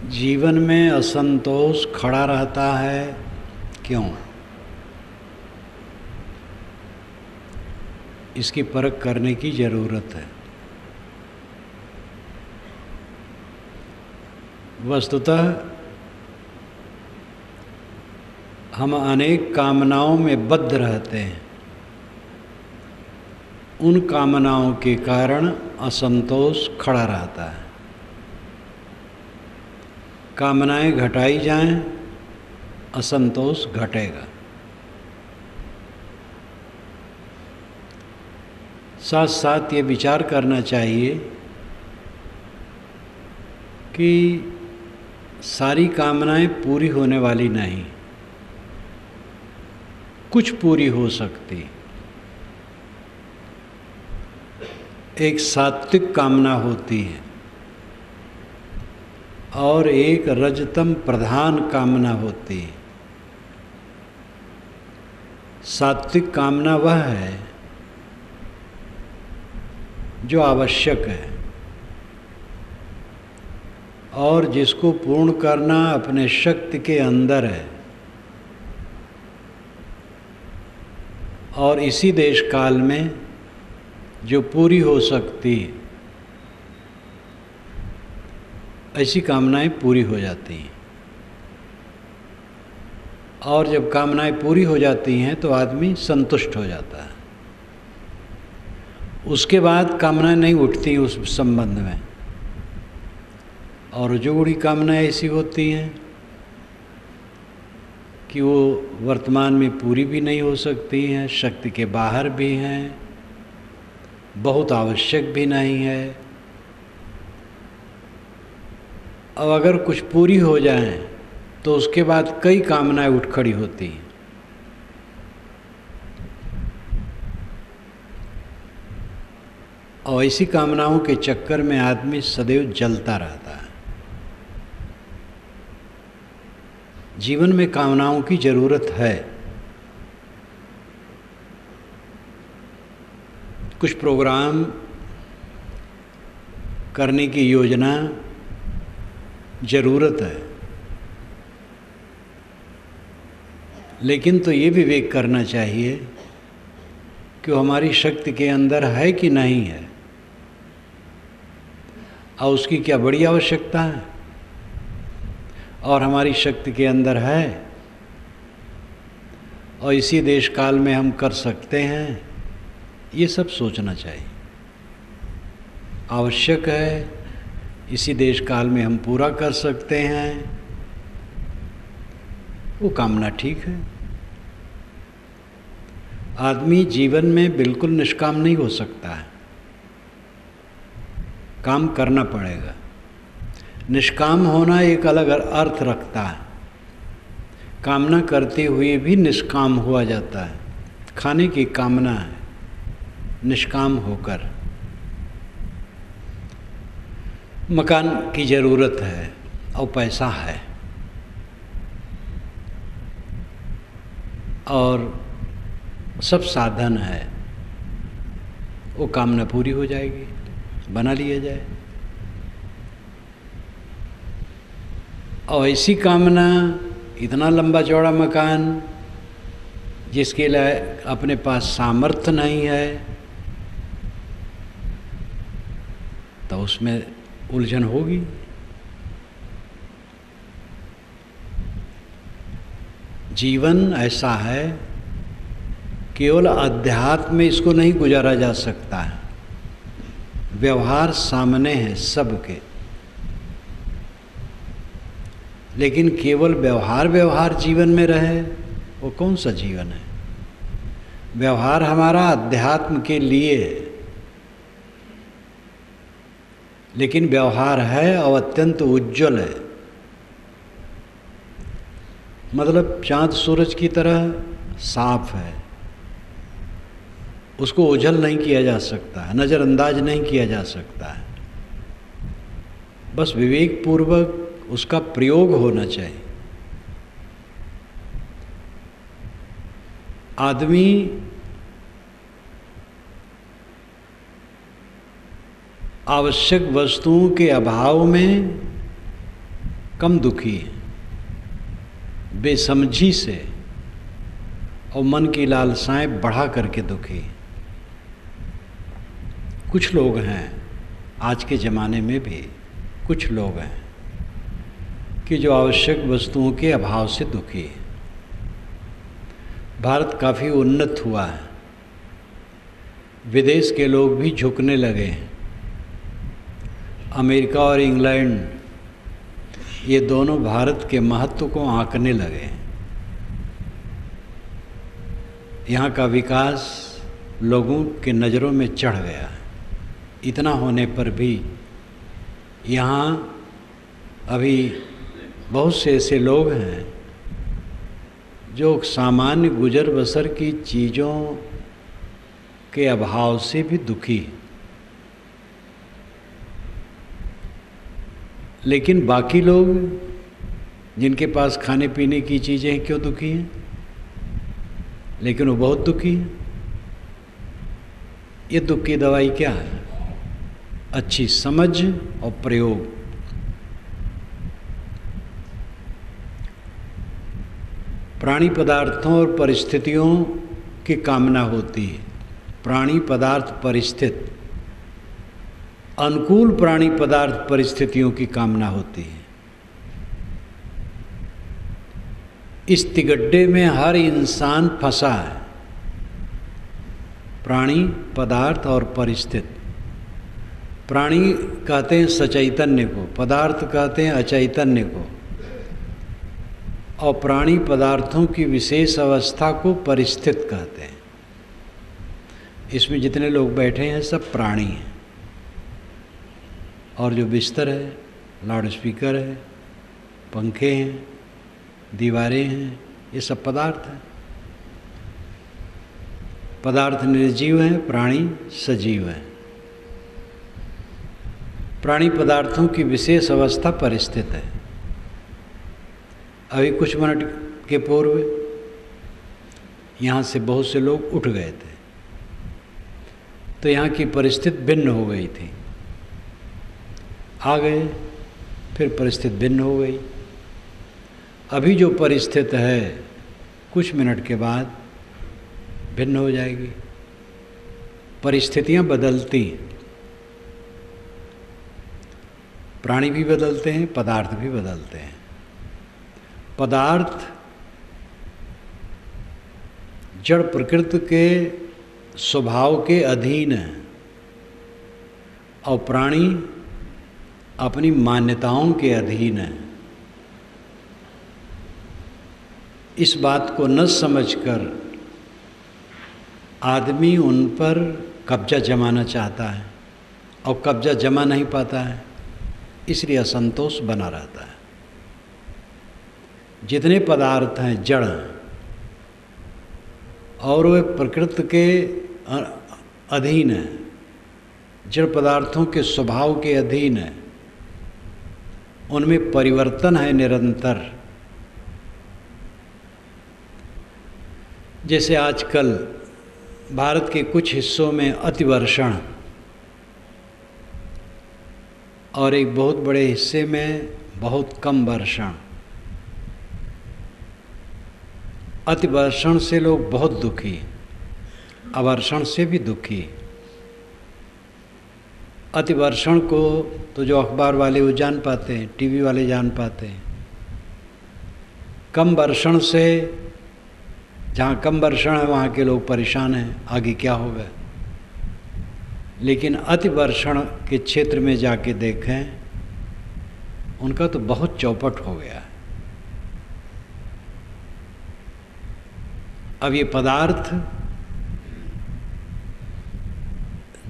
जीवन में असंतोष खड़ा रहता है, क्यों? इसकी परख करने की ज़रूरत है। वस्तुतः हम अनेक कामनाओं में बद्ध रहते हैं। उन कामनाओं के कारण असंतोष खड़ा रहता है। कामनाएं घटाई जाएं, असंतोष घटेगा। साथ साथ ये विचार करना चाहिए कि सारी कामनाएं पूरी होने वाली नहीं, कुछ पूरी हो सकती। एक सात्विक कामना होती है और एक रजतम प्रधान कामना होती है। सात्विक कामना वह है जो आवश्यक है और जिसको पूर्ण करना अपने शक्ति के अंदर है, और इसी देश काल में जो पूरी हो सकती है, ऐसी कामनाएं पूरी हो जाती हैं। और जब कामनाएं पूरी हो जाती हैं तो आदमी संतुष्ट हो जाता है। उसके बाद कामनाएं नहीं उठती उस संबंध में। और जो बड़ी कामनाएं ऐसी होती हैं कि वो वर्तमान में पूरी भी नहीं हो सकती हैं, शक्ति के बाहर भी हैं, बहुत आवश्यक भी नहीं है। अब अगर कुछ पूरी हो जाए तो उसके बाद कई कामनाएं उठ खड़ी होती हैं। और ऐसी कामनाओं के चक्कर में आदमी सदैव जलता रहता है। जीवन में कामनाओं की ज़रूरत है। कुछ प्रोग्राम करने की योजना ज़रूरत है, लेकिन तो ये विवेक करना चाहिए कि वो हमारी शक्ति के अंदर है कि नहीं है, और उसकी क्या बड़ी आवश्यकता है, और हमारी शक्ति के अंदर है और इसी देश काल में हम कर सकते हैं। ये सब सोचना चाहिए। आवश्यक है, इसी देश काल में हम पूरा कर सकते हैं, वो कामना ठीक है। आदमी जीवन में बिल्कुल निष्काम नहीं हो सकता है, काम करना पड़ेगा। निष्काम होना एक अलग अर्थ रखता है। कामना करते हुए भी निष्काम हुआ जाता है। खाने की कामना है, निष्काम होकर। मकान की ज़रूरत है और पैसा है, और सब साधन है, वो कामना पूरी हो जाएगी, बना लिया जाए। और ऐसी कामना, इतना लंबा चौड़ा मकान जिसके लिए अपने पास सामर्थ्य नहीं है, तो उसमें उलझन होगी। जीवन ऐसा है, केवल अध्यात्म में इसको नहीं गुजारा जा सकता है। व्यवहार सामने है सबके, लेकिन केवल व्यवहार जीवन में रहे, वो कौन सा जीवन है? व्यवहार हमारा अध्यात्म के लिए है, लेकिन व्यवहार है और अत्यंत उज्जवल है। मतलब चाँद सूरज की तरह साफ है, उसको ओझल नहीं किया जा सकता है, नज़रअंदाज नहीं किया जा सकता है। बस विवेक पूर्वक उसका प्रयोग होना चाहिए। आदमी आवश्यक वस्तुओं के अभाव में कम दुखी है, बेसमझी से और मन की लालसाएं बढ़ा करके दुखी। कुछ लोग हैं आज के ज़माने में भी, कुछ लोग हैं कि जो आवश्यक वस्तुओं के अभाव से दुखी है। भारत काफ़ी उन्नत हुआ है, विदेश के लोग भी झुकने लगे हैं। अमेरिका और इंग्लैंड ये दोनों भारत के महत्व को आंकने लगे हैं। यहाँ का विकास लोगों के नज़रों में चढ़ गया है। इतना होने पर भी यहाँ अभी बहुत से ऐसे लोग हैं जो सामान्य गुजर बसर की चीज़ों के अभाव से भी दुखी हैं। लेकिन बाकी लोग जिनके पास खाने पीने की चीज़ें हैं क्यों दुखी हैं? लेकिन वो बहुत दुखी हैं। ये दुख की दवाई क्या है? अच्छी समझ और प्रयोग। प्राणी पदार्थों और परिस्थितियों की कामना होती है। प्राणी पदार्थ परिस्थिति, अनुकूल प्राणी पदार्थ परिस्थितियों की कामना होती है। इस तिगड्डे में हर इंसान फंसा है, प्राणी पदार्थ और परिस्थिति। प्राणी कहते हैं सचैतन्य को, पदार्थ कहते हैं अचैतन्य को, और प्राणी पदार्थों की विशेष अवस्था को परिस्थिति कहते हैं। इसमें जितने लोग बैठे हैं सब प्राणी हैं, और जो बिस्तर है, लाउड स्पीकर है, पंखे हैं, दीवारें हैं, ये सब पदार्थ हैं। पदार्थ निर्जीव हैं, प्राणी सजीव हैं। प्राणी पदार्थों की विशेष अवस्था परिस्थिति है। अभी कुछ मिनट के पूर्व यहाँ से बहुत से लोग उठ गए थे, तो यहाँ की परिस्थिति भिन्न हो गई थी। आ गए, फिर परिस्थिति भिन्न हो गई। अभी जो परिस्थिति है कुछ मिनट के बाद भिन्न हो जाएगी। परिस्थितियाँ बदलती, प्राणी भी बदलते हैं, पदार्थ भी बदलते हैं। पदार्थ जड़ प्रकृति के स्वभाव के अधीन है, और प्राणी अपनी मान्यताओं के अधीन है। इस बात को न समझकर आदमी उन पर कब्जा जमाना चाहता है, और कब्जा जमा नहीं पाता है, इसलिए असंतोष बना रहता है। जितने पदार्थ हैं जड़ हैं, और वे प्रकृति के अधीन है, जड़ पदार्थों के स्वभाव के अधीन है, उनमें परिवर्तन है निरंतर। जैसे आजकल भारत के कुछ हिस्सों में अतिवर्षण, और एक बहुत बड़े हिस्से में बहुत कम वर्षण। अतिवर्षण से लोग बहुत दुखी, अवर्षण से भी दुखी। अतिवर्षण को तो जो अखबार वाले वो जान पाते हैं, टीवी वाले जान पाते हैं। कम वर्षण से, जहाँ कम वर्षण है वहाँ के लोग परेशान हैं, आगे क्या होगा। लेकिन अतिवर्षण के क्षेत्र में जाके देखें, उनका तो बहुत चौपट हो गया है। अब ये पदार्थ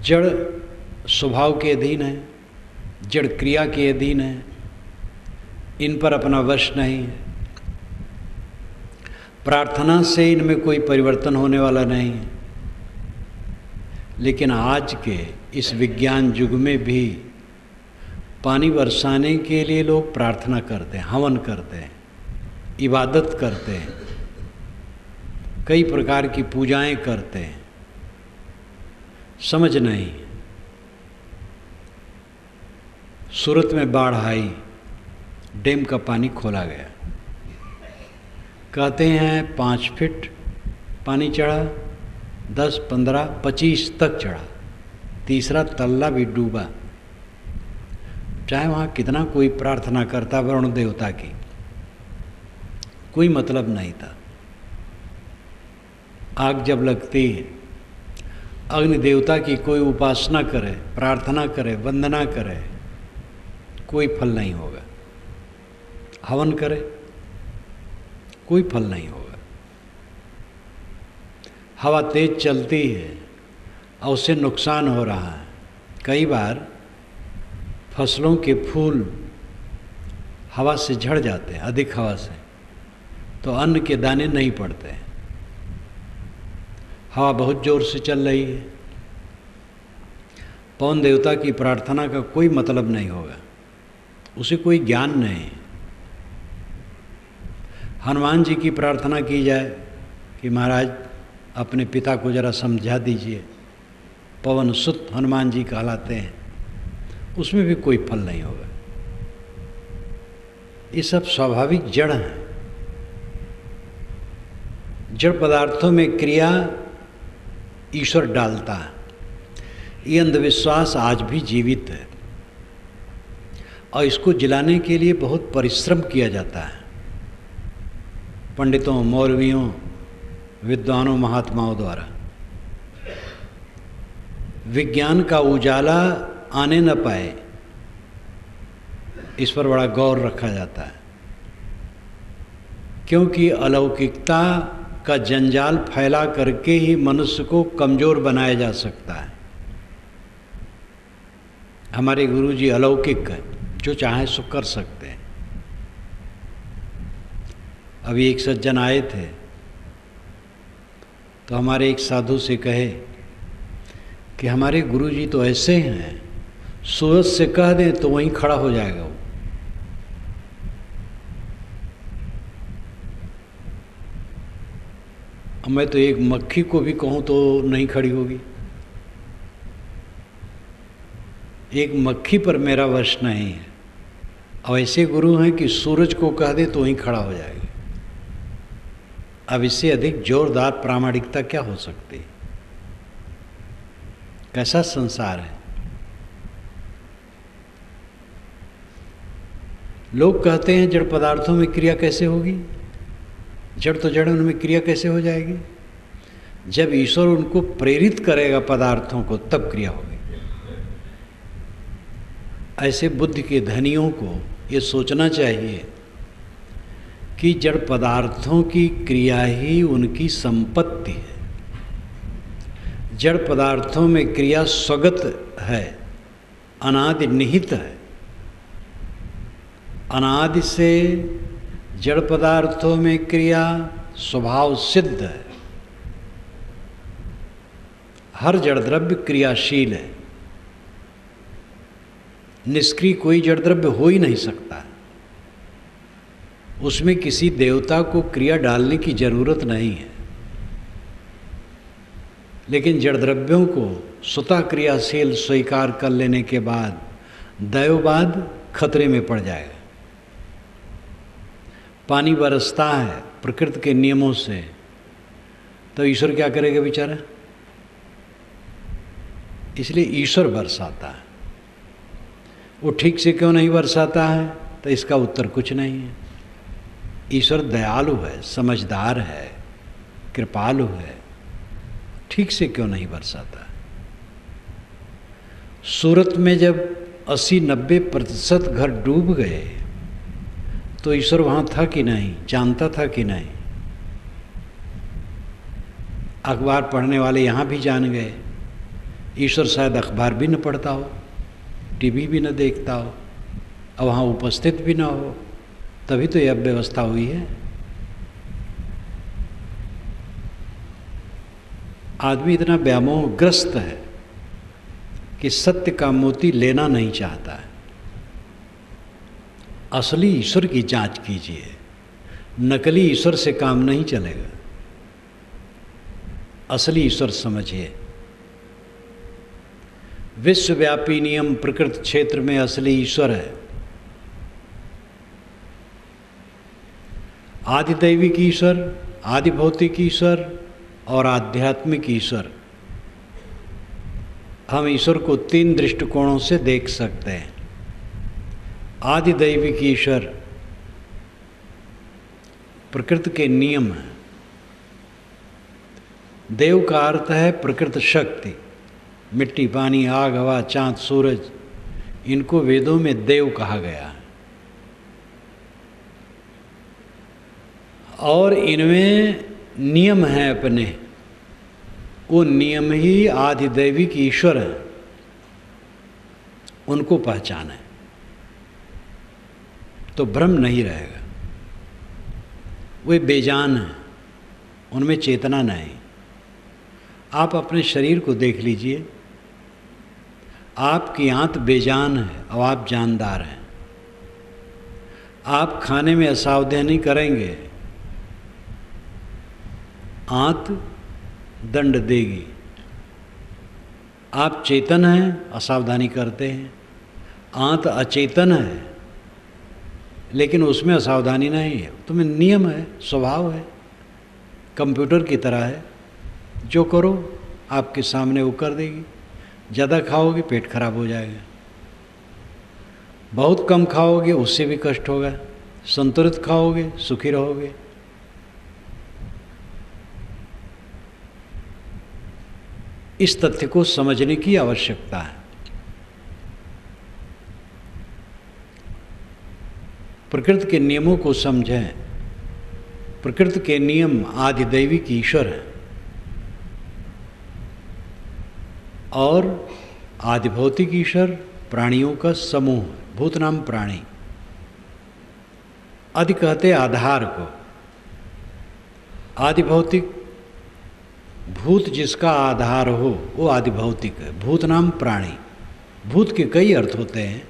जड़ स्वभाव के अधीन है, जड़ क्रिया के अधीन है, इन पर अपना वश नहीं है। प्रार्थना से इनमें कोई परिवर्तन होने वाला नहीं है। लेकिन आज के इस विज्ञान युग में भी पानी बरसाने के लिए लोग प्रार्थना करते हैं, हवन करते हैं, इबादत करते हैं, कई प्रकार की पूजाएं करते हैं। समझ नहीं, सूरत में बाढ़ आई, डैम का पानी खोला गया। कहते हैं 5 फीट पानी चढ़ा, 10, 15, 25 तक चढ़ा। तीसरा तल्ला भी डूबा। चाहे वहाँ कितना कोई प्रार्थना करता वरुण देवता की, कोई मतलब नहीं था। आग जब लगती है, अग्नि देवता की कोई उपासना करे, प्रार्थना करे, वंदना करे, कोई फल नहीं होगा। हवन करे, कोई फल नहीं होगा। हवा तेज चलती है और उससे नुकसान हो रहा है। कई बार फसलों के फूल हवा से झड़ जाते हैं, अधिक हवा से, तो अन्न के दाने नहीं पड़ते हैं। हवा बहुत जोर से चल रही है, पवन देवता की प्रार्थना का कोई मतलब नहीं होगा, उसे कोई ज्ञान नहीं। हनुमान जी की प्रार्थना की जाए कि महाराज अपने पिता को जरा समझा दीजिए, पवन सुत हनुमान जी कहलाते हैं, उसमें भी कोई फल नहीं होगा। ये सब स्वाभाविक जड़ हैं। जड़ पदार्थों में क्रिया ईश्वर डालता है। ये अंधविश्वास आज भी जीवित है और इसको जिलाने के लिए बहुत परिश्रम किया जाता है। पंडितों, मौलवियों, विद्वानों, महात्माओं द्वारा विज्ञान का उजाला आने न पाए, इस पर बड़ा गौर रखा जाता है, क्योंकि अलौकिकता का जंजाल फैला करके ही मनुष्य को कमज़ोर बनाया जा सकता है। हमारे गुरुजी अलौकिक हैं, जो चाहे सो कर सकते हैं। अभी एक सज्जन आए थे तो हमारे एक साधु से कहे कि हमारे गुरुजी तो ऐसे हैं, सूरज से कह दें तो वहीं खड़ा हो जाएगा वो। मैं तो एक मक्खी को भी कहूँ तो नहीं खड़ी होगी। एक मक्खी पर मेरा वश नहीं है। और ऐसे गुरु हैं कि सूरज को कह दे तो वहीं खड़ा हो जाएगा। अब इससे अधिक जोरदार प्रामाणिकता क्या हो सकती है? कैसा संसार है। लोग कहते हैं जड़ पदार्थों में क्रिया कैसे होगी? जड़ तो जड़, उनमें क्रिया कैसे हो जाएगी? जब ईश्वर उनको प्रेरित करेगा पदार्थों को, तब क्रिया होगी। ऐसे बुद्धि के धनियों को ये सोचना चाहिए कि जड़ पदार्थों की क्रिया ही उनकी संपत्ति है। जड़ पदार्थों में क्रिया स्वगत है, अनादि निहित है। अनादि से जड़ पदार्थों में क्रिया स्वभाव सिद्ध है। हर जड़ द्रव्य क्रियाशील है। निष्क्रिय कोई जड़ द्रव्य हो ही नहीं सकता। उसमें किसी देवता को क्रिया डालने की जरूरत नहीं है। लेकिन जड़ द्रव्यों को स्वतः क्रियाशील स्वीकार कर लेने के बाद दैववाद खतरे में पड़ जाएगा। पानी बरसता है प्रकृति के नियमों से, तो ईश्वर क्या करेगा बेचारा? इसलिए ईश्वर बरसाता है। वो ठीक से क्यों नहीं बरसाता है? तो इसका उत्तर कुछ नहीं है। ईश्वर दयालु है, समझदार है, कृपालु है। ठीक से क्यों नहीं बरसाता? सूरत में जब 80-90% घर डूब गए तो ईश्वर वहाँ था कि नहीं? जानता था कि नहीं? अखबार पढ़ने वाले यहाँ भी जान गए। ईश्वर शायद अखबार भी न पढ़ता हो, टीवी भी न देखता हो और वहाँ उपस्थित भी न हो, तभी तो यह व्यवस्था हुई है। आदमी इतना व्यामोहग्रस्त है कि सत्य का मोती लेना नहीं चाहता है। असली ईश्वर की जांच कीजिए, नकली ईश्वर से काम नहीं चलेगा। असली ईश्वर समझिए। विश्वव्यापी नियम प्रकृति क्षेत्र में असली ईश्वर है। आदिदैविक ईश्वर, आदिभौतिक ईश्वर और आध्यात्मिक ईश्वर। हम ईश्वर को 3 दृष्टिकोणों से देख सकते हैं। आदिदैविक ईश्वर प्रकृति के नियम है। देव का अर्थ है प्रकृति शक्ति। मिट्टी, पानी, आग, हवा, चांद, सूरज, इनको वेदों में देव कहा गया है। और इनमें नियम हैं अपने, वो नियम ही आदिदैविक ईश्वर हैं, उनको पहचाने तो भ्रम नहीं रहेगा। वे बेजान हैं, उनमें चेतना नहीं। आप अपने शरीर को देख लीजिए, आपकी आंत बेजान है और आप जानदार हैं। आप खाने में असावधानी करेंगे, आंत दंड देगी। आप चेतन हैं, असावधानी करते हैं। आंत अचेतन है, लेकिन उसमें असावधानी नहीं है। तुम्हें नियम है, स्वभाव है, कंप्यूटर की तरह है। जो करो आपके सामने वो कर देगी। ज़्यादा खाओगे पेट खराब हो जाएगा, बहुत कम खाओगे उससे भी कष्ट होगा। संतुलित खाओगे सुखी रहोगे। इस तथ्य को समझने की आवश्यकता है। प्रकृति के नियमों को समझें। प्रकृति के नियम आदिदैविक ईश्वर है और आदिभौतिक ईश्वर प्राणियों का समूह। भूत नाम प्राणी। आदि कहते आधार को। आदिभौतिक, भूत जिसका आधार हो वो आदिभौतिक है। भूत नाम प्राणी। भूत के कई अर्थ होते हैं।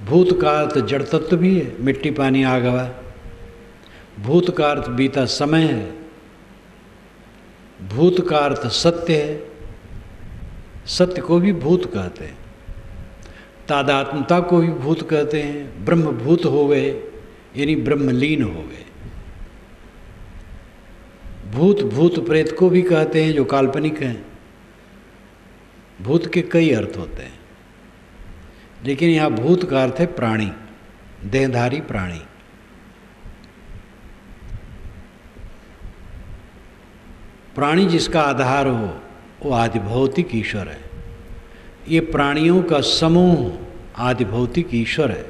भूत का अर्थ जड़ तत्व भी है, मिट्टी, पानी, आग, हवा। भूत का अर्थ बीता समय है। भूत का अर्थ सत्य है। सत्य को भी भूत कहते हैं। तादात्मता को भी भूत कहते हैं। ब्रह्मभूत हो गए यानी ब्रह्मलीन हो गए। भूत, भूत प्रेत को भी कहते हैं जो काल्पनिक हैं। भूत के कई अर्थ होते हैं, लेकिन यहाँ भूत का अर्थ है प्राणी, देहधारी प्राणी। प्राणी जिसका आधार हो वो आदिभौतिक ईश्वर है। ये प्राणियों का समूह आदिभौतिक ईश्वर है।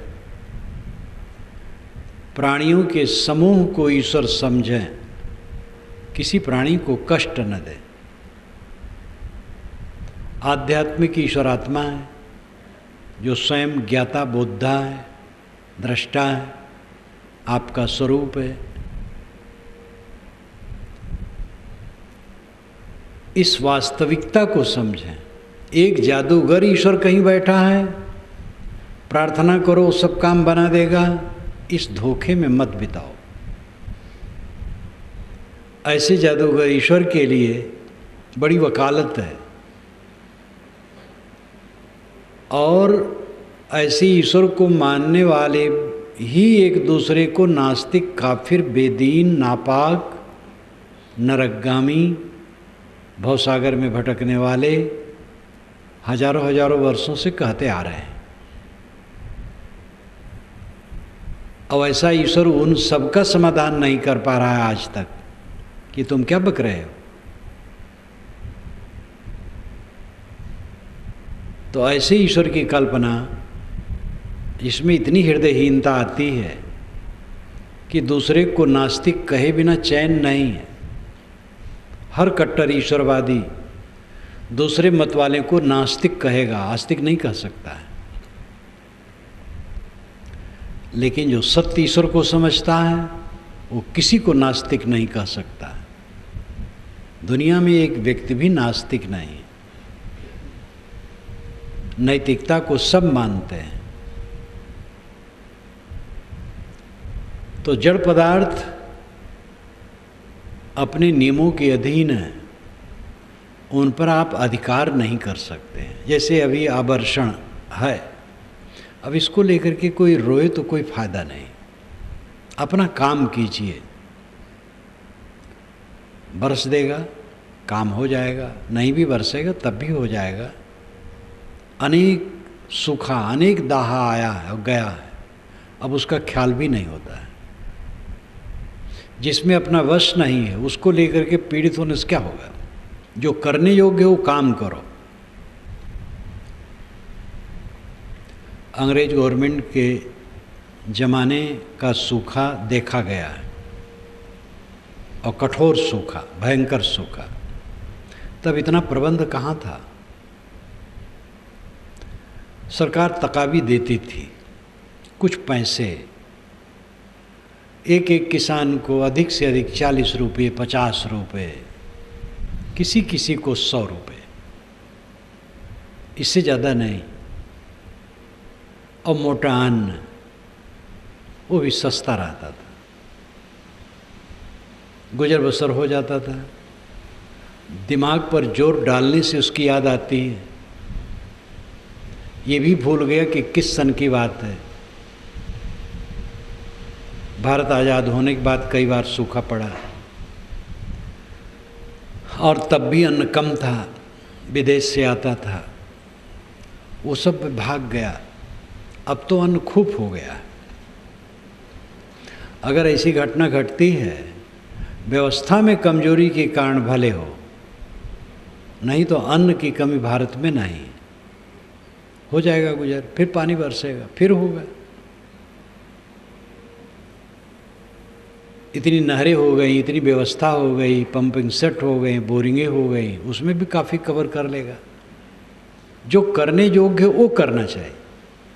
प्राणियों के समूह को ईश्वर समझें, किसी प्राणी को कष्ट न दे। आध्यात्मिक ईश्वर आत्मा है जो स्वयं ज्ञाता, बोद्धा है, दृष्टा है, आपका स्वरूप है। इस वास्तविकता को समझें। एक जादूगर ईश्वर कहीं बैठा है, प्रार्थना करो सब काम बना देगा, इस धोखे में मत बिताओ। ऐसे जादूगर ईश्वर के लिए बड़ी वकालत है। और ऐसे ईश्वर को मानने वाले ही एक दूसरे को नास्तिक, काफिर, बेदीन, नापाक, नरकगामी, भवसागर में भटकने वाले हजारों हजारों वर्षों से कहते आ रहे हैं। अब ऐसा ईश्वर उन सबका समाधान नहीं कर पा रहा है आज तक कि तुम क्या बक रहे हो। तो ऐसे ईश्वर की कल्पना जिसमें इतनी हृदयहीनता आती है कि दूसरे को नास्तिक कहे बिना चैन नहीं है। हर कट्टर ईश्वरवादी दूसरे मत वाले को नास्तिक कहेगा, आस्तिक नहीं कह सकता है। लेकिन जो सत्य ईश्वर को समझता है वो किसी को नास्तिक नहीं कह सकता। दुनिया में एक व्यक्ति भी नास्तिक नहीं है। नैतिकता को सब मानते हैं। तो जड़ पदार्थ अपने नियमों के अधीन है। उन पर आप अधिकार नहीं कर सकते। जैसे अभी आभूषण है, अब इसको लेकर के कोई रोए तो कोई फायदा नहीं। अपना काम कीजिए, बरस देगा काम हो जाएगा, नहीं भी बरसेगा तब भी हो जाएगा। अनेक सूखा, अनेक दाहा आया है और गया है, अब उसका ख्याल भी नहीं होता है। जिसमें अपना वश नहीं है उसको लेकर के पीड़ित होने से क्या होगा। जो करने योग्य वो काम करो। अंग्रेज गवर्नमेंट के ज़माने का सूखा देखा गया है, और कठोर सूखा, भयंकर सूखा। तब इतना प्रबंध कहाँ था। सरकार तकावी देती थी, कुछ पैसे एक एक किसान को अधिक से अधिक 40 रुपये, 50 रुपये, किसी किसी को 100 रुपये, इससे ज़्यादा नहीं। और मोटा अन्न वो भी सस्ता रहता था, गुजर बसर हो जाता था। दिमाग पर जोर डालने से उसकी याद आती है, ये भी भूल गया कि किस सन की बात है। भारत आज़ाद होने के बाद कई बार सूखा पड़ा, और तब भी अन्न कम था, विदेश से आता था, वो सब भाग गया। अब तो अन्न खूब हो गया। अगर ऐसी घटना घटती है, व्यवस्था में कमजोरी के कारण भले हो, नहीं तो अन्न की कमी भारत में नहीं। हो जाएगा गुजर, फिर पानी बरसेगा, फिर होगा। इतनी नहरें हो गई, इतनी व्यवस्था हो गई, पंपिंग सेट हो गए, बोरिंगें हो गई, उसमें भी काफ़ी कवर कर लेगा। जो करने योग्य है वो करना चाहिए।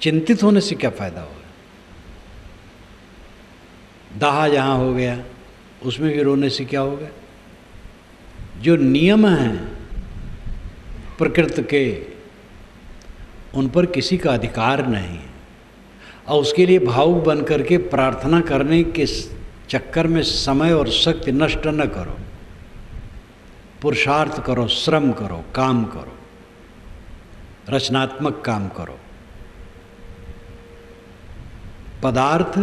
चिंतित होने से क्या फ़ायदा होगा। दाहा जहाँ हो गया उसमें भी रोने से क्या होगा। जो नियम हैं प्रकृति के, उन पर किसी का अधिकार नहीं, और उसके लिए भावुक बन करके प्रार्थना करने के चक्कर में समय और शक्ति नष्ट न करो। पुरुषार्थ करो, श्रम करो, काम करो, रचनात्मक काम करो। पदार्थ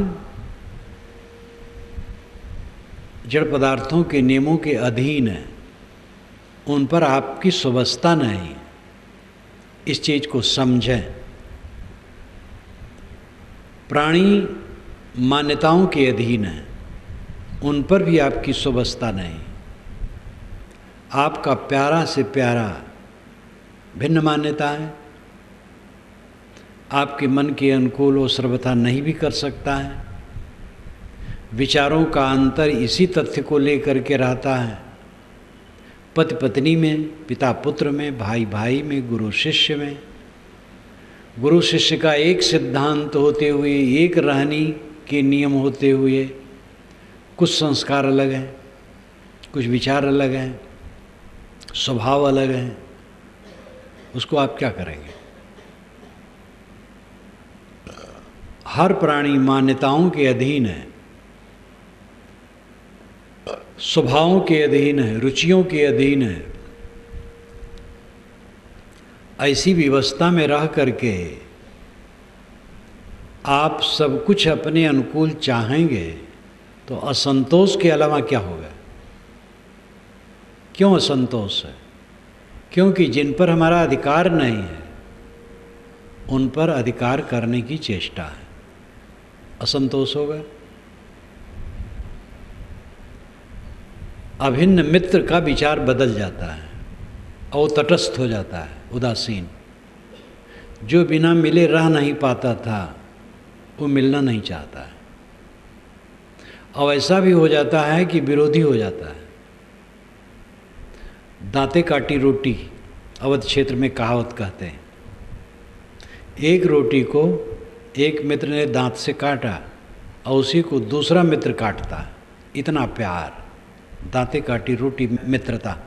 जड़ पदार्थों के नियमों के अधीन है, उन पर आपकी सुव्यवस्था नहीं। इस चीज को समझें। प्राणी मान्यताओं के अधीन है, उन पर भी आपकी सुव्यवस्था नहीं। आपका प्यारा से प्यारा भिन्न मान्यता है, आपके मन के अनुकूल वो सर्वथा नहीं भी कर सकता है। विचारों का अंतर इसी तथ्य को लेकर के रहता है, पति पत्नी में, पिता पुत्र में, भाई भाई में, गुरु शिष्य में। गुरु शिष्य का एक सिद्धांत होते हुए, एक रहनी के नियम होते हुए, कुछ संस्कार अलग हैं, कुछ विचार अलग हैं, स्वभाव अलग हैं। उसको आप क्या करेंगे। हर प्राणी मान्यताओं के अधीन है, स्वभावों के अधीन है, रुचियों के अधीन है। ऐसी व्यवस्था में रह करके आप सब कुछ अपने अनुकूल चाहेंगे तो असंतोष के अलावा क्या होगा। क्यों असंतोष है? क्योंकि जिन पर हमारा अधिकार नहीं है उन पर अधिकार करने की चेष्टा है, असंतोष होगा। अभिन्न मित्र का विचार बदल जाता है और तटस्थ हो जाता है, उदासीन। जो बिना मिले रह नहीं पाता था वो मिलना नहीं चाहता है, और ऐसा भी हो जाता है कि विरोधी हो जाता है। दांते काटी रोटी अवध क्षेत्र में कहावत कहते हैं। एक रोटी को एक मित्र ने दांत से काटा और उसी को दूसरा मित्र काटता। इतना प्यार, दांते काटी रोटी, मित्रता।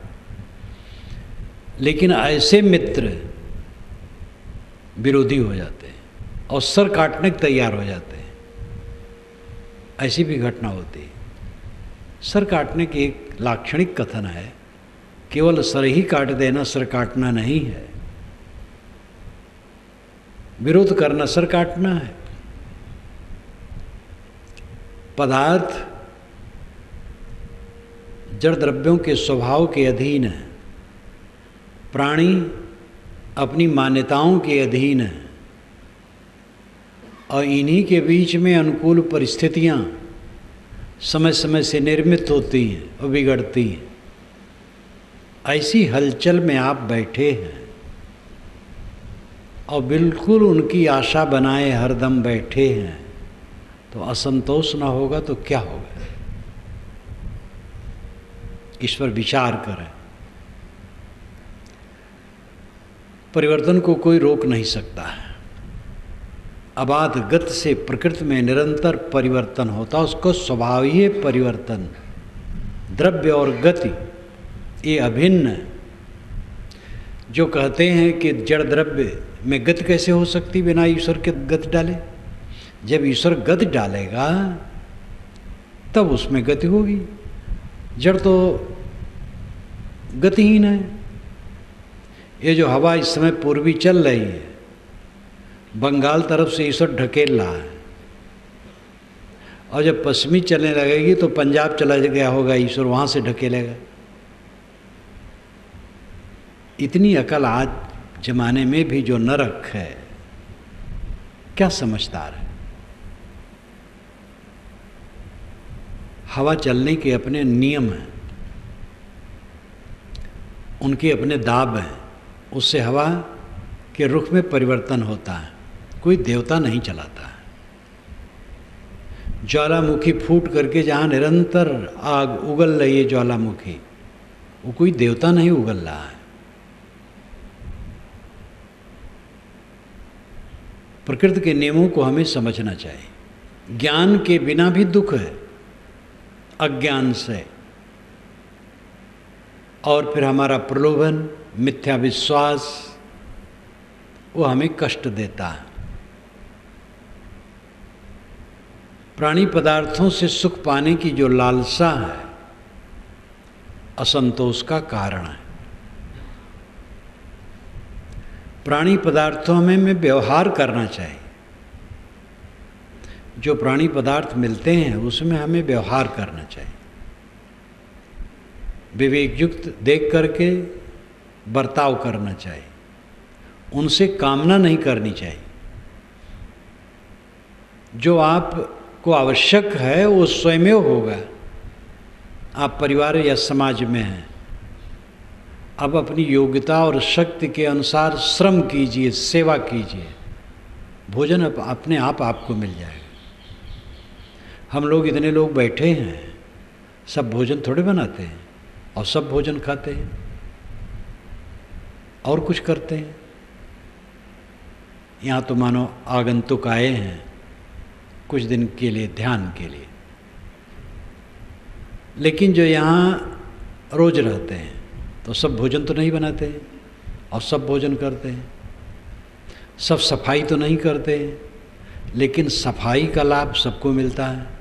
लेकिन ऐसे मित्र विरोधी हो जाते हैं और सर काटने के तैयार हो जाते हैं। ऐसी भी घटना होती है। सर काटने की एक लाक्षणिक कथन है केवल सर ही काट देना सर काटना नहीं है, विरोध करना सर काटना है। पदार्थ जड़ द्रव्यों के स्वभाव के अधीन है, प्राणी अपनी मान्यताओं के अधीन है, और इन्हीं के बीच में अनुकूल परिस्थितियां समय समय से निर्मित होती हैं और बिगड़ती हैं। ऐसी हलचल में आप बैठे हैं और बिल्कुल उनकी आशा बनाए हरदम बैठे हैं, तो असंतोष ना होगा तो क्या होगा? इस पर विचार करें। परिवर्तन को कोई रोक नहीं सकता है। अबाध गति से प्रकृति में निरंतर परिवर्तन होता, उसको स्वभावीय परिवर्तन। द्रव्य और गति ये अभिन्न है। जो कहते हैं कि जड़ द्रव्य में गति कैसे हो सकती बिना ईश्वर के गति डाले? जब ईश्वर गति डालेगा तब उसमें गति होगी। जड़ तो गतिहीन है। ये जो हवा इस समय पूर्वी चल रही है, बंगाल तरफ से ईश्वर ढकेल रहा है, और जब पश्चिमी चलने लगेगी तो पंजाब चला गया होगा, ईश्वर वहाँ से ढकेलेगा। इतनी अकल आज जमाने में भी जो न रख है, क्या समझदार है? हवा चलने के अपने नियम हैं, उनके अपने दाब हैं, उससे हवा के रुख में परिवर्तन होता है। कोई देवता नहीं चलाता है। ज्वालामुखी फूट करके जहाँ निरंतर आग उगल रही है ज्वालामुखी, वो कोई देवता नहीं उगल रहा है। प्रकृति के नियमों को हमें समझना चाहिए। ज्ञान के बिना भी दुख है, अज्ञान से, और फिर हमारा प्रलोभन, मिथ्या विश्वास, वो हमें कष्ट देता है। प्राणी पदार्थों से सुख पाने की जो लालसा है, असंतोष का कारण है। प्राणी पदार्थों में व्यवहार करना चाहिए। जो प्राणी पदार्थ मिलते हैं उसमें हमें व्यवहार करना चाहिए। विवेक युक्त देख करके बर्ताव करना चाहिए। उनसे कामना नहीं करनी चाहिए। जो आपको आवश्यक है वो स्वयं होगा। आप परिवार या समाज में हैं, अब अपनी योग्यता और शक्ति के अनुसार श्रम कीजिए, सेवा कीजिए, भोजन अपने आप आपको मिल जाएगा। हम लोग इतने लोग बैठे हैं, सब भोजन थोड़े बनाते हैं और सब भोजन खाते हैं और कुछ करते हैं। यहाँ तो मानो आगंतुक आए हैं कुछ दिन के लिए, ध्यान के लिए, लेकिन जो यहाँ रोज रहते हैं तो सब भोजन तो नहीं बनाते हैं और सब भोजन करते हैं। सब सफाई तो नहीं करते हैं, लेकिन सफाई का लाभ सबको मिलता है।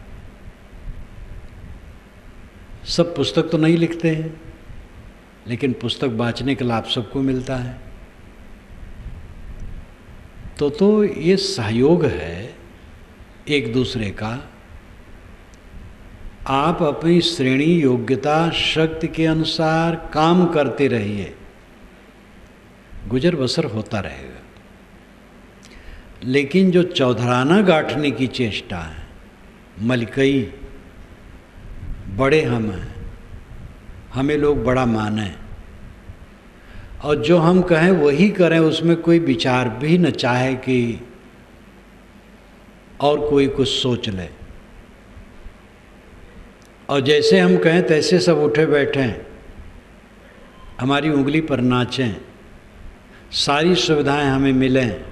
सब पुस्तक तो नहीं लिखते हैं, लेकिन पुस्तक बाँचने का लाभ सबको मिलता है। तो ये सहयोग है एक दूसरे का। आप अपनी श्रेणी, योग्यता, शक्ति के अनुसार काम करते रहिए, गुजर बसर होता रहेगा। लेकिन जो चौधराना गांठने की चेष्टा है, मलकई, बड़े हम हैं, हमें लोग बड़ा माने, और जो हम कहें वही करें, उसमें कोई विचार भी न चाहे कि और कोई कुछ सोच ले, और जैसे हम कहें तैसे सब उठे बैठें, हमारी उंगली पर नाचें, सारी सुविधाएं हमें मिलें,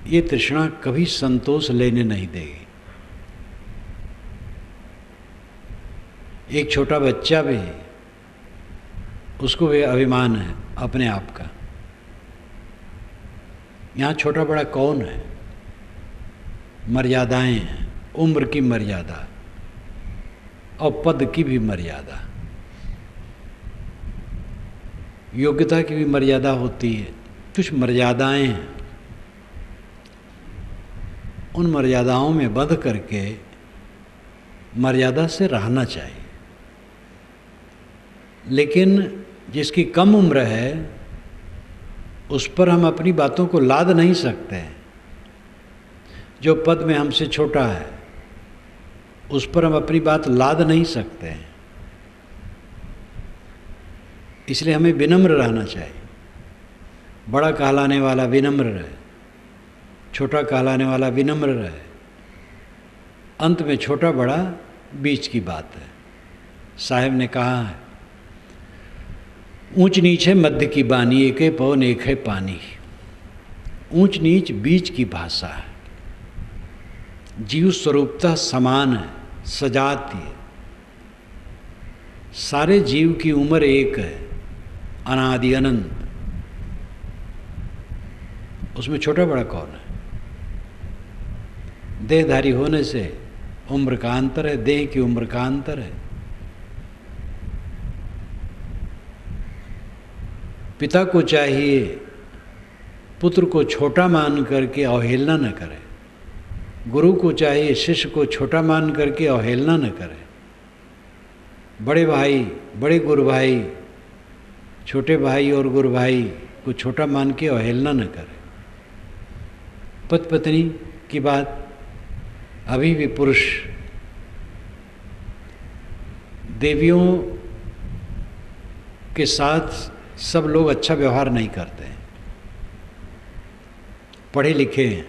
ये तृष्णा कभी संतोष लेने नहीं देगी। एक छोटा बच्चा भी, उसको भी अभिमान है अपने आप का। यहाँ छोटा बड़ा कौन है? मर्यादाएं हैं, उम्र की मर्यादा और पद की भी मर्यादा। योग्यता की भी मर्यादा होती है, कुछ मर्यादाएं हैं, उन मर्यादाओं में बंध करके मर्यादा से रहना चाहिए। लेकिन जिसकी कम उम्र है उस पर हम अपनी बातों को लाद नहीं सकते हैं। जो पद में हमसे छोटा है उस पर हम अपनी बात लाद नहीं सकते हैं। इसलिए हमें विनम्र रहना चाहिए। बड़ा कहलाने वाला विनम्र रहे, छोटा कहलाने वाला विनम्र रहे। अंत में छोटा बड़ा बीच की बात है। साहब ने कहा है, ऊंच नीच है मध्य की बानी, एक है पवन एक है पानी। ऊंच नीच बीच की भाषा है। जीव स्वरूपतः समान है, सजातीय। सारे जीव की उम्र एक है, अनादि अनंत। उसमें छोटा बड़ा कौन है? देहधारी होने से उम्र का अंतर है, देह की उम्र का अंतर है। पिता को चाहिए पुत्र को छोटा मान करके अवहेलना न करे। गुरु को चाहिए शिष्य को छोटा मान करके अवहेलना न करे। बड़े भाई, बड़े गुरु भाई छोटे भाई और गुरु भाई को छोटा मान के अवहेलना न करे। पति पत्नी की बात, अभी भी पुरुष देवियों के साथ सब लोग अच्छा व्यवहार नहीं करते हैं। पढ़े लिखे हैं,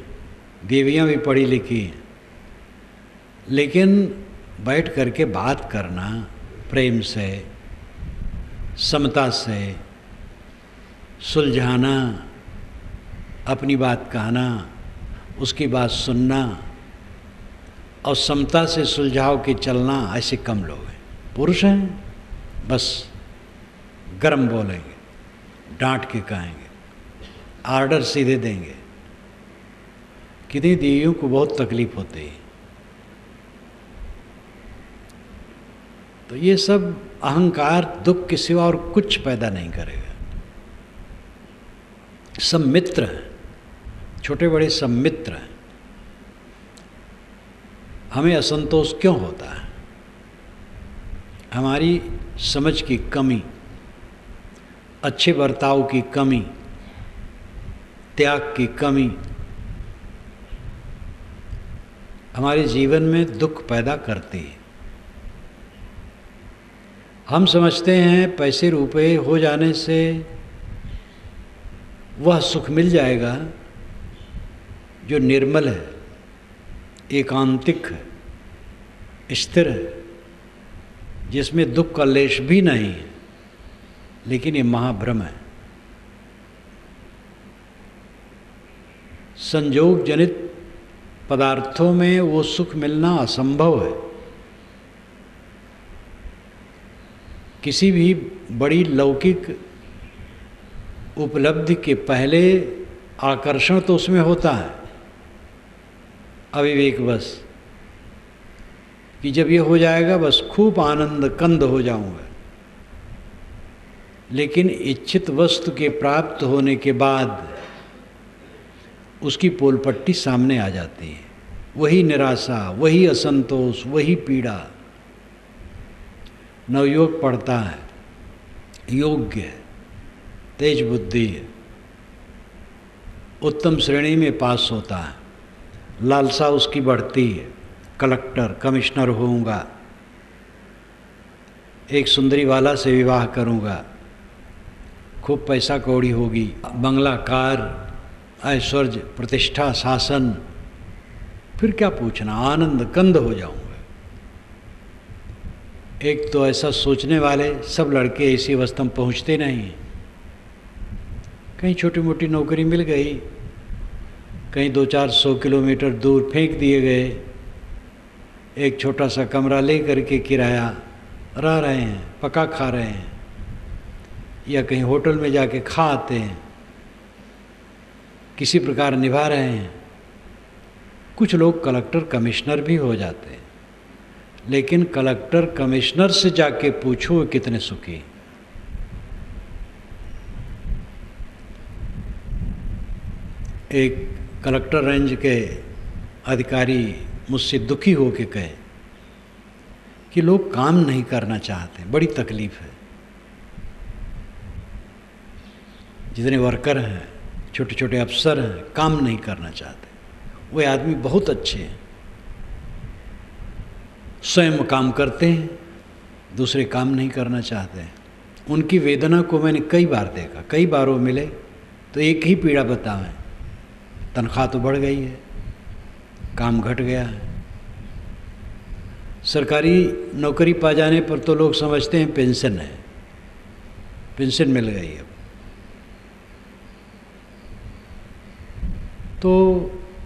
देवियाँ भी पढ़ी लिखी हैं, लेकिन बैठ करके बात करना प्रेम से, समता से, सुलझाना, अपनी बात कहना, उसकी बात सुनना और समता से सुलझाव के चलना, ऐसे कम लोग हैं। पुरुष हैं बस गरम बोलेंगे, डांट के कहेंगे, आर्डर सीधे देंगे। कितनी देवियों को बहुत तकलीफ होती है। तो ये सब अहंकार दुख के सिवा और कुछ पैदा नहीं करेगा। सब मित्र हैं, छोटे बड़े सब मित्र हैं। हमें असंतोष क्यों होता है? हमारी समझ की कमी, अच्छे बर्ताव की कमी, त्याग की कमी हमारे जीवन में दुख पैदा करती है। हम समझते हैं पैसे रुपए हो जाने से वह सुख मिल जाएगा जो निर्मल है, एकांतिक है, स्थिर है, जिसमें दुख का लेश भी नहीं है। लेकिन ये महाभ्रम है। संयोग जनित पदार्थों में वो सुख मिलना असंभव है। किसी भी बड़ी लौकिक उपलब्धि के पहले आकर्षण तो उसमें होता है, अविवेकवश, कि जब ये हो जाएगा बस खूब आनंद कंद हो जाऊंगा। लेकिन इच्छित वस्तु के प्राप्त होने के बाद उसकी पोलपट्टी सामने आ जाती है। वही निराशा, वही असंतोष, वही पीड़ा। नवयुवक पढ़ता है, योग्य है, तेज बुद्धि है, उत्तम श्रेणी में पास होता है, लालसा उसकी बढ़ती है, कलेक्टर कमिश्नर होऊंगा, एक सुंदरी वाला से विवाह करूंगा, खूब पैसा कौड़ी होगी, बंगला, कार, ऐश्वर्य, प्रतिष्ठा, शासन, फिर क्या पूछना, आनंद कंद हो जाऊंगा। एक तो ऐसा सोचने वाले सब लड़के ऐसी अवस्था में पहुँचते नहीं। कहीं छोटी मोटी नौकरी मिल गई, कहीं 200-400 किलोमीटर दूर फेंक दिए गए, एक छोटा सा कमरा ले करके किराया रह रहे हैं, पका खा रहे हैं, या कहीं होटल में जाके खा आते हैं, किसी प्रकार निभा रहे हैं। कुछ लोग कलेक्टर कमिश्नर भी हो जाते हैं, लेकिन कलेक्टर कमिश्नर से जाके पूछो कितने सुखी। एक कलेक्टर रेंज के अधिकारी मुझसे दुखी होकर कहे कि लोग काम नहीं करना चाहते, बड़ी तकलीफ है। जितने वर्कर हैं, छोटे छोटे अफसर हैं, काम नहीं करना चाहते। वे आदमी बहुत अच्छे हैं, स्वयं काम करते हैं, दूसरे काम नहीं करना चाहते हैं। उनकी वेदना को मैंने कई बार देखा, कई बार वो मिले तो एक ही पीड़ा बतावें, तनख्वाह तो बढ़ गई है, काम घट गया है। सरकारी नौकरी पा जाने पर तो लोग समझते हैं पेंशन है, पेंशन मिल गई अब। तो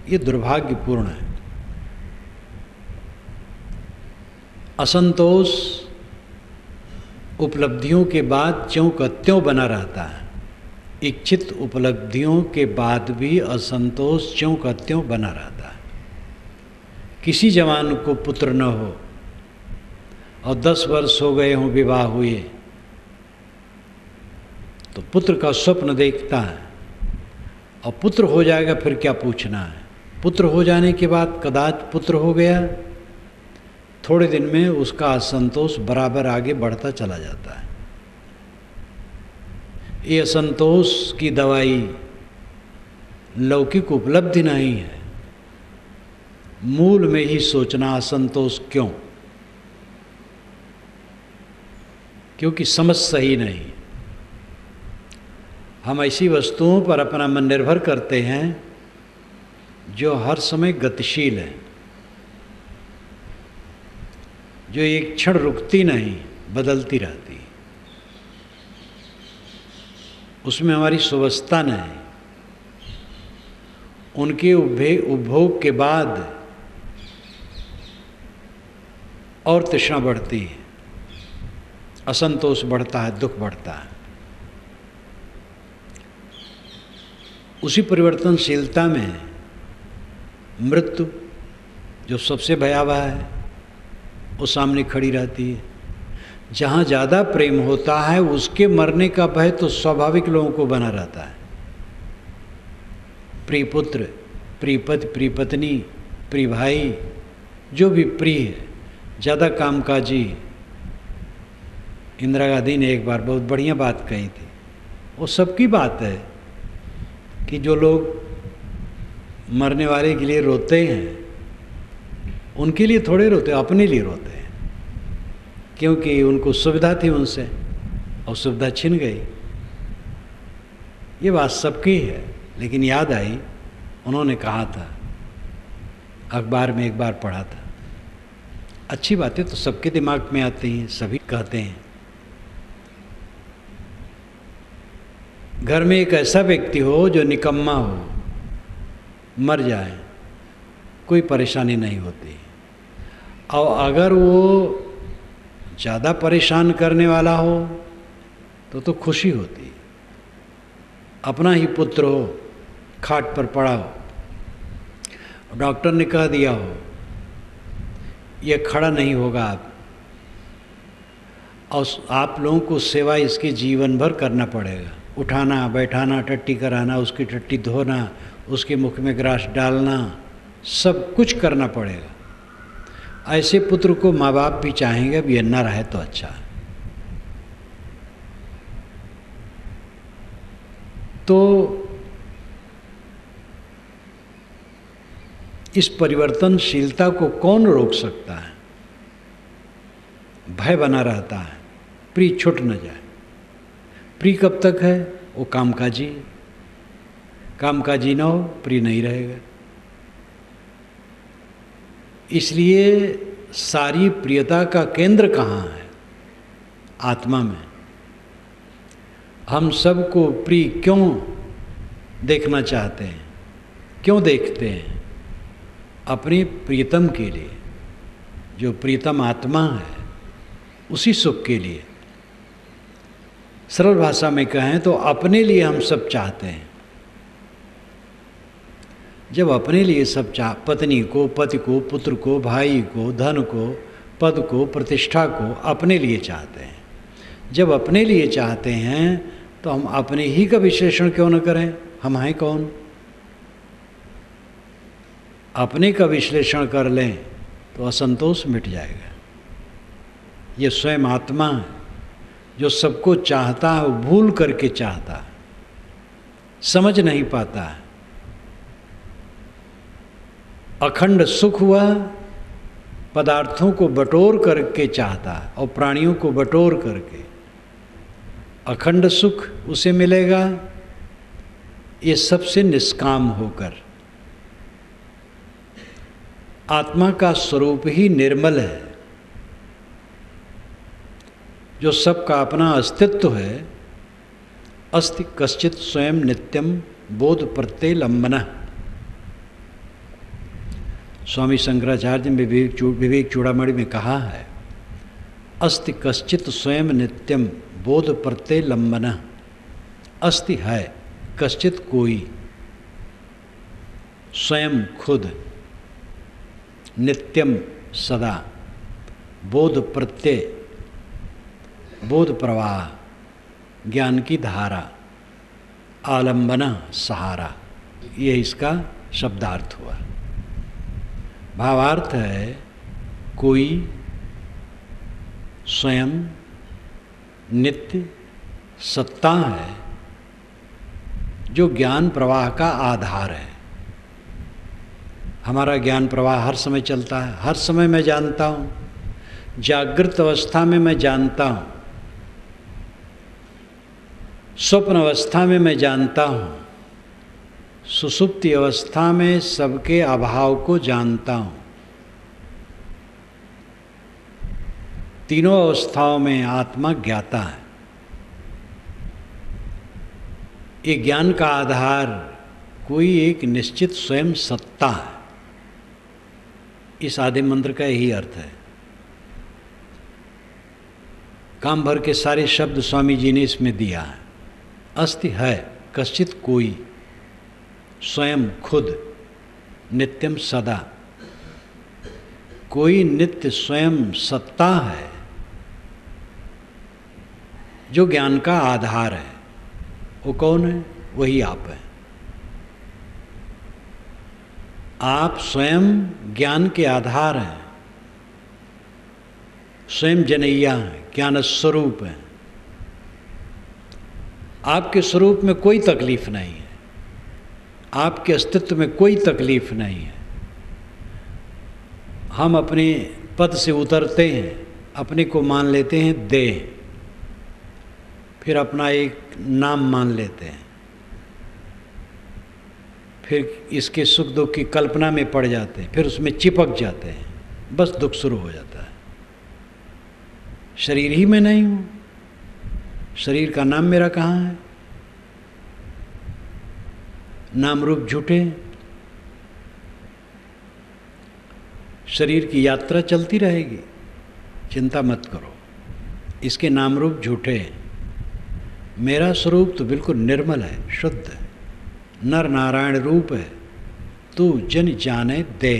ये दुर्भाग्यपूर्ण है। असंतोष उपलब्धियों के बाद ज्यों का त्यों बना रहता है। इच्छित उपलब्धियों के बाद भी असंतोष ज्यों का त्यों बना रहता है। किसी जवान को पुत्र न हो और 10 वर्ष हो गए हों विवाह हुए, तो पुत्र का स्वप्न देखता है, और पुत्र हो जाएगा फिर क्या पूछना है। पुत्र हो जाने के बाद कदाच पुत्र हो गया, थोड़े दिन में उसका असंतोष बराबर आगे बढ़ता चला जाता है। ये असंतोष की दवाई लौकिक उपलब्धि नहीं है, मूल में ही सोचना असंतोष क्यों, क्योंकि समझ सही नहीं। हम ऐसी वस्तुओं पर अपना मन निर्भर करते हैं जो हर समय गतिशील है, जो एक क्षण रुकती नहीं, बदलती रहती। उसमें हमारी सुवस्था नहीं। उनके उपभोग के बाद और तृष्णा बढ़ती है, असंतोष बढ़ता है, दुख बढ़ता है। उसी परिवर्तनशीलता में मृत्यु, जो सबसे भयावह है, वो सामने खड़ी रहती है। जहाँ ज़्यादा प्रेम होता है उसके मरने का भय तो स्वाभाविक लोगों को बना रहता है। प्रिय पुत्र, प्रिय पति, प्रिय पत्नी, प्रिय भाई, जो भी प्रिय है, ज़्यादा कामकाजी। इंदिरा गांधी ने एक बार बहुत बढ़िया बात कही थी, वो सबकी बात है कि जो लोग मरने वाले के लिए रोते हैं, उनके लिए थोड़े रोते, अपने लिए रोते हैं, क्योंकि उनको सुविधा थी उनसे और सुविधा छिन गई। ये बात सबकी है, लेकिन याद आई, उन्होंने कहा था, अखबार में एक बार पढ़ा था। अच्छी बातें तो सबके दिमाग में आती हैं, सभी कहते हैं। घर में एक ऐसा व्यक्ति हो जो निकम्मा हो, मर जाए, कोई परेशानी नहीं होती। और अगर वो ज़्यादा परेशान करने वाला हो तो खुशी होती। अपना ही पुत्र हो, खाट पर पड़ा हो, डॉक्टर ने कह दिया हो ये खड़ा नहीं होगा अब, और आप लोगों को सेवा इसके जीवन भर करना पड़ेगा। उठाना, बैठाना, टट्टी कराना, उसकी टट्टी धोना, उसके मुख में ग्रास डालना, सब कुछ करना पड़ेगा। ऐसे पुत्र को माँ बाप भी चाहेंगे अब ये न रहे तो अच्छा। तो इस परिवर्तनशीलता को कौन रोक सकता है? भय बना रहता है, प्रिय छूट न जाए। प्रिय कब तक है? वो कामकाजी, कामकाजी ना हो, प्रिय नहीं रहेगा। इसलिए सारी प्रियता का केंद्र कहाँ है? आत्मा में। हम सबको प्रिय क्यों देखना चाहते हैं? क्यों देखते हैं? अपने प्रियतम के लिए, जो प्रियतम आत्मा है, उसी सुख के लिए। सरल भाषा में कहें तो अपने लिए हम सब चाहते हैं। जब अपने लिए सब पत्नी को, पति को, पुत्र को, भाई को, धन को, पद को, प्रतिष्ठा को अपने लिए चाहते हैं। जब अपने लिए चाहते हैं तो हम अपने ही का विश्लेषण क्यों न करें? हम हैं कौन? अपने का विश्लेषण कर लें तो असंतोष मिट जाएगा। ये स्वयं आत्मा है जो सबको चाहता है, वो भूल करके चाहता है, समझ नहीं पाता है। अखंड सुख हुआ पदार्थों को बटोर करके चाहता है और प्राणियों को बटोर करके अखंड सुख उसे मिलेगा, ये सबसे निष्काम होकर। आत्मा का स्वरूप ही निर्मल है, जो सबका अपना अस्तित्व है। अस्ति कश्चित स्वयं नित्यम बोध प्रत्यय लंबना। स्वामी शंकराचार्य ने विवेक चूड़ामणि में कहा है, अस्ति कश्चित स्वयं नित्यम बोध प्रत्यय लंबना। अस्ति है कश्चित कोई, स्वयं खुद, नित्यम सदा, बोध प्रत्यय बोध प्रवाह, ज्ञान की धारा, आलंबना सहारा, ये इसका शब्दार्थ हुआ। भावार्थ है कोई स्वयं नित्य सत्ता है जो ज्ञान प्रवाह का आधार है। हमारा ज्ञान प्रवाह हर समय चलता है, हर समय मैं जानता हूँ। जागृत अवस्था में मैं जानता हूँ, स्वप्न अवस्था में मैं जानता हूँ, सुषुप्ति अवस्था में सबके अभाव को जानता हूँ। तीनों अवस्थाओं में आत्मा ज्ञाता है। ये ज्ञान का आधार कोई एक निश्चित स्वयं सत्ता है। इस आदि मंत्र का यही अर्थ है। काम भर के सारे शब्द स्वामी जी ने इसमें दिया है। अस्ति है कश्चित कोई, स्वयं खुद, नित्यम सदा। कोई नित्य स्वयं सत्ता है जो ज्ञान का आधार है। वो कौन है? वही आप है। आप स्वयं ज्ञान के आधार हैं, स्वयं जनैया हैं, ज्ञान स्वरूप हैं। आपके स्वरूप में कोई तकलीफ नहीं है, आपके अस्तित्व में कोई तकलीफ नहीं है। हम अपने पद से उतरते हैं, अपने को मान लेते हैं देह, फिर अपना एक नाम मान लेते हैं, फिर इसके सुख दुख की कल्पना में पड़ जाते हैं, फिर उसमें चिपक जाते हैं, बस दुख शुरू हो जाता है। शरीर ही में नहीं हूँ, शरीर का नाम मेरा कहाँ है? नाम रूप झूठे। शरीर की यात्रा चलती रहेगी, चिंता मत करो, इसके नाम रूप झूठे। मेरा स्वरूप तो बिल्कुल निर्मल है, शुद्ध है, नर नारायण रूप है। तू जन जाने दे।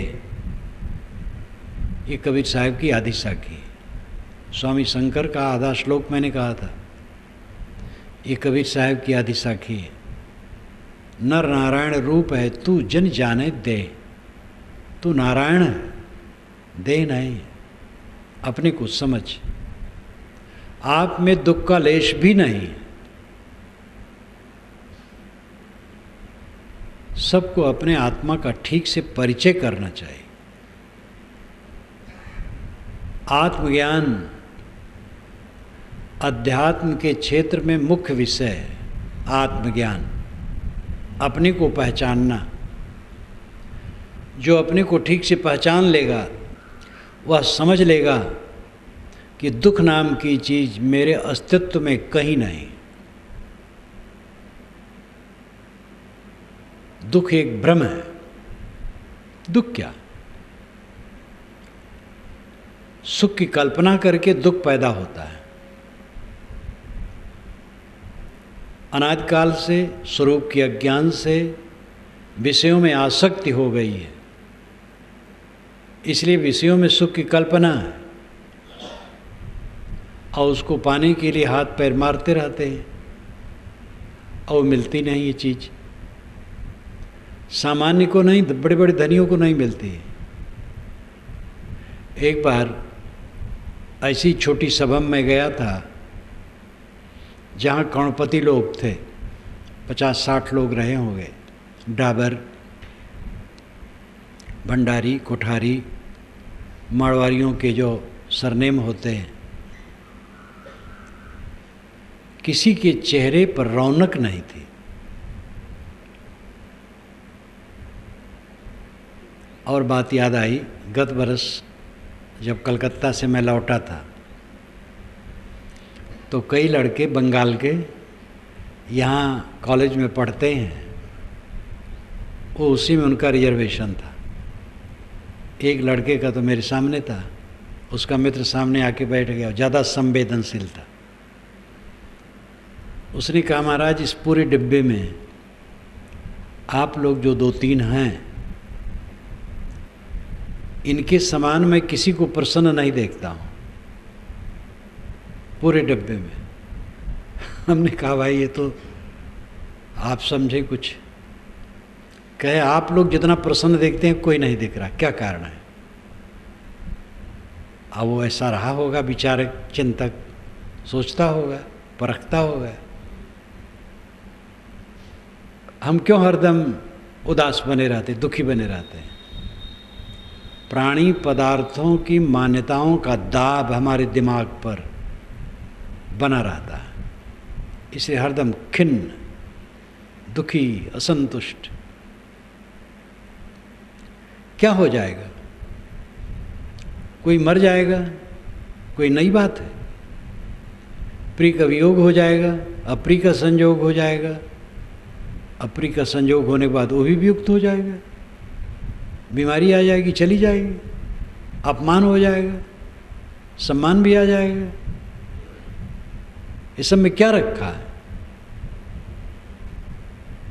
ये कबीर साहब की आदि साखी। स्वामी शंकर का आधा श्लोक मैंने कहा था, ये कबीर साहब की आदि साखी है। नर नारायण रूप है, तू जन जाने दे। तू नारायण है, दे नहीं। अपने को समझ। आप में दुख का लेश भी नहीं। सबको अपने आत्मा का ठीक से परिचय करना चाहिए। आत्मज्ञान अध्यात्म के क्षेत्र में मुख्य विषय है। आत्मज्ञान, अपने को पहचानना। जो अपने को ठीक से पहचान लेगा वह समझ लेगा कि दुख नाम की चीज़ मेरे अस्तित्व में कहीं नहीं। दुख एक भ्रम है। दुख क्या? सुख की कल्पना करके दुख पैदा होता है। अनादिकाल से स्वरूप के अज्ञान से विषयों में आसक्ति हो गई है, इसलिए विषयों में सुख की कल्पना है और उसको पाने के लिए हाथ पैर मारते रहते हैं और मिलती नहीं ये चीज़। सामान्य को नहीं, बड़े बड़े धनियों को नहीं मिलती है। एक बार ऐसी छोटी सभा में गया था जहाँ करोड़पति लोग थे, 50-60 लोग रहे होंगे, डाबर, भंडारी, कोठारी, मारवाड़ियों के जो सरनेम होते हैं। किसी के चेहरे पर रौनक नहीं थी। और बात याद आई, गत बरस जब कलकत्ता से मैं लौटा था तो कई लड़के बंगाल के यहाँ कॉलेज में पढ़ते हैं, वो उसी में उनका रिजर्वेशन था। एक लड़के का तो मेरे सामने था, उसका मित्र सामने आके बैठ गया, ज़्यादा संवेदनशील था। उसने कहा, महाराज इस पूरे डिब्बे में आप लोग जो 2-3 हैं, इनके समान मैं किसी को प्रसन्न नहीं देखता हूँ पूरे डिब्बे में। हमने कहा, भाई ये तो आप समझे कुछ। कहे, आप लोग जितना प्रसन्न देखते हैं कोई नहीं दिख रहा, क्या कारण है? अब वो ऐसा रहा होगा, विचारक, चिंतक, सोचता होगा, परखता होगा। हम क्यों हरदम उदास बने रहते, दुखी बने रहते हैं? प्राणी पदार्थों की मान्यताओं का दाब हमारे दिमाग पर बना रहता है, इसे हरदम खिन्न, दुखी, असंतुष्ट। क्या हो जाएगा? कोई मर जाएगा, कोई नई बात है। प्रिय का वियोग हो जाएगा, अप्रिय का संयोग हो जाएगा, अप्रिय का संयोग होने के बाद वो भी वियुक्त हो जाएगा, बीमारी आ जाएगी, चली जाएगी, अपमान हो जाएगा, सम्मान भी आ जाएगा। इस सब में क्या रखा है?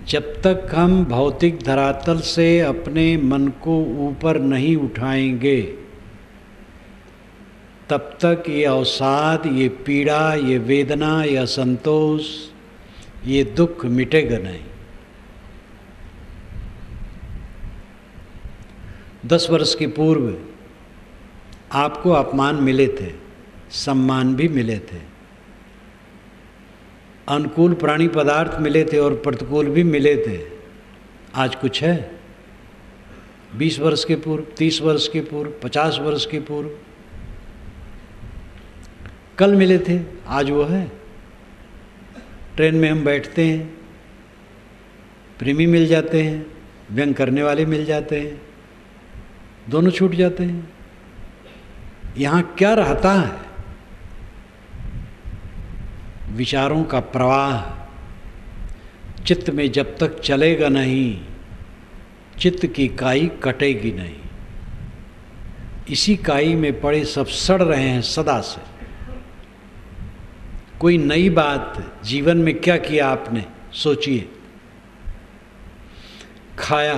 जब तक हम भौतिक धरातल से अपने मन को ऊपर नहीं उठाएंगे, तब तक ये अवसाद, ये पीड़ा, ये वेदना, ये असंतोष, ये दुख मिटेगा नहीं। 10 वर्ष के पूर्व आपको अपमान मिले थे, सम्मान भी मिले थे, अनुकूल प्राणी पदार्थ मिले थे और प्रतिकूल भी मिले थे। आज कुछ है? 20 वर्ष के पूर्व, 30 वर्ष के पूर्व, 50 वर्ष के पूर्व कल मिले थे, आज वो है। ट्रेन में हम बैठते हैं, प्रेमी मिल जाते हैं, व्यंग करने वाले मिल जाते हैं, दोनों छूट जाते हैं। यहाँ क्या रहता है? विचारों का प्रवाह चित्त में जब तक चलेगा नहीं, चित्त की काई कटेगी नहीं। इसी काई में पड़े सब सड़ रहे हैं सदा से। कोई नई बात जीवन में क्या किया आपने? सोचिए। खाया,